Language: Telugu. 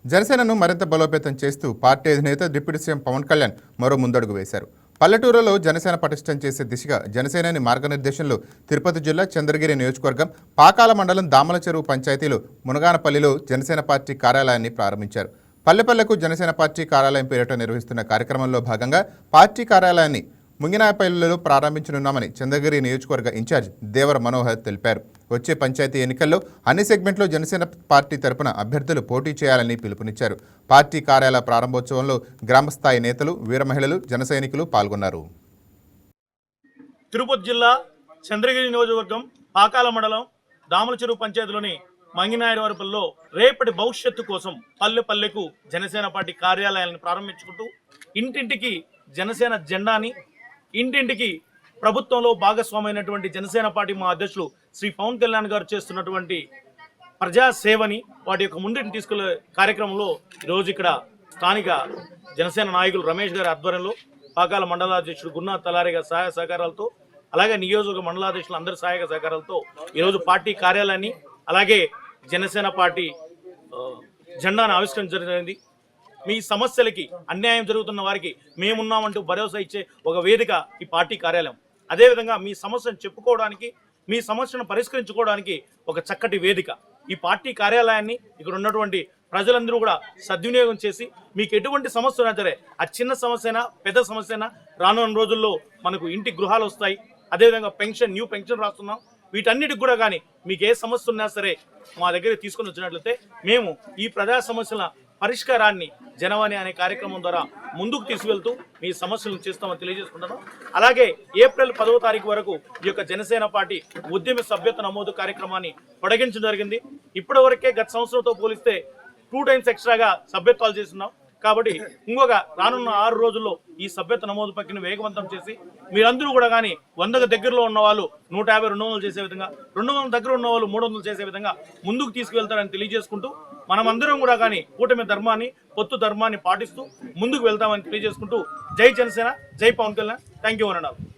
జనసేనను మరింత బలోపేతం చేస్తూ పార్టీ అధినేత డిప్యూటీ సీఎం పవన్ కళ్యాణ్ మరో ముందడుగు వేశారు. పల్లెటూరులో జనసేన పటిష్టం చేసే దిశగా జనసేనాని మార్గనిర్దేశంలో తిరుపతి జిల్లా చంద్రగిరి నియోజకవర్గం పాకాల మండలం దామల చెరువు పంచాయతీలో మునగానపల్లిలో జనసేన పార్టీ కార్యాలయాన్ని ప్రారంభించారు. పల్లెపల్లెకు జనసేన పార్టీ కార్యాలయం పేరిట నిర్వహిస్తున్న కార్యక్రమంలో భాగంగా పార్టీ కార్యాలయాన్ని ముంగినాయపల్లిలో ప్రారంభించనున్నామని చంద్రగిరి నియోజకవర్గ ఇన్ఛార్జ్ దేవర మనోహర్ తెలిపారు. వచ్చే పంచాయతీ ఎన్నికల్లో అన్ని సెగ్మెంట్లో జనసేన పార్టీ తరపున అభ్యర్థులు పోటీ చేయాలని పిలుపునిచ్చారు. పార్టీ కార్యాలయ ప్రారంభోత్సవంలో గ్రామస్థాయి నేతలు, వీర మహిళలు, జన సైనికులు పాల్గొన్నారు. తిరుపతి జిల్లా చంద్రగిరి నియోజకవర్గం పాకాల మండలం దామల చెరువు పంచాయతీలోని మంగినాయవరపల్లిలో రేపటి భవిష్యత్తు కోసం పల్లె పల్లెకు జనసేన పార్టీ కార్యాలయాలను ప్రారంభించుకుంటూ ఇంటింటికి జనసేన జెండాని, ఇంటింటికి ప్రభుత్వంలో భాగస్వామైనటువంటి జనసేన పార్టీ మా అధ్యక్షులు శ్రీ పవన్ కళ్యాణ్ గారు చేస్తున్నటువంటి ప్రజాసేవని వాటి యొక్క ముందుకు తీసుకెళ్లే కార్యక్రమంలో ఈరోజు ఇక్కడ స్థానిక జనసేన నాయకులు రమేష్ గారి ఆధ్వర్యంలో పాకాల మండలాధ్యక్షుడు గురునాథ్ తలారి గారి సహాయ సహకారాలతో, అలాగే నియోజకవర్గ మండలాధ్యక్షులు అందరి సహాయ సహకారాలతో ఈరోజు పార్టీ కార్యాలయాన్ని, అలాగే జనసేన పార్టీ జెండాను ఆవిష్కరించడం జరిగింది. మీ సమస్యలకి, అన్యాయం జరుగుతున్న వారికి మేమున్నామంటూ భరోసా ఇచ్చే ఒక వేదిక ఈ పార్టీ కార్యాలయం. అదేవిధంగా మీ సమస్యను చెప్పుకోవడానికి, మీ సమస్యను పరిష్కరించుకోవడానికి ఒక చక్కటి వేదిక ఈ పార్టీ కార్యాలయాన్ని ఇక్కడ ఉన్నటువంటి ప్రజలందరూ కూడా సద్వినియోగం చేసి మీకు ఎటువంటి సమస్య ఉన్నా సరే, ఆ చిన్న సమస్య అయినా పెద్ద సమస్య అయినా రానున్న రోజుల్లో మనకు ఇంటి గృహాలు వస్తాయి. అదేవిధంగా పెన్షన్, న్యూ పెన్షన్ రాస్తున్నాం. వీటన్నిటికి కూడా కానీ మీకు ఏ సమస్య ఉన్నా సరే మా దగ్గరికి తీసుకొని వచ్చినట్లయితే మేము ఈ ప్రజా సమస్యల పరిష్కారాన్ని జనవాణి అనే కార్యక్రమం ద్వారా ముందుకు తీసుకెళ్తూ మీ సమస్యలను చేస్తామని తెలియజేసుకుంటున్నాను. అలాగే ఏప్రిల్ 10వ తారీఖు వరకు ఈ యొక్క జనసేన పార్టీ ఉద్యమ సభ్యత్వ నమోదు కార్యక్రమాన్ని పొడిగించడం జరిగింది. ఇప్పటి వరకే గత సంవత్సరంతో పోలిస్తే 2 టైమ్స్ ఎక్స్ట్రాగా సభ్యత్వాలు చేస్తున్నాం. కాబట్టి ఇంకొక రానున్న 6 రోజుల్లో ఈ సభ్యత్వ నమోదు ప్రక్రియను వేగవంతం చేసి మీరందరూ కూడా కానీ 100కు దగ్గరలో ఉన్న వాళ్ళు 150, 200 చేసే విధంగా, 200 దగ్గర ఉన్న వాళ్ళు 300 చేసే విధంగా ముందుకు తీసుకువెళ్తారని తెలియజేసుకుంటూ, మనమందరం కూడా కానీ కూటమి ధర్మాన్ని, పొత్తు ధర్మాన్ని పాటిస్తూ ముందుకు వెళ్తామని తెలియజేసుకుంటూ, జై జనసేన, జై పవన్ కళ్యాణ్. థ్యాంక్ యూ అన్నాడు.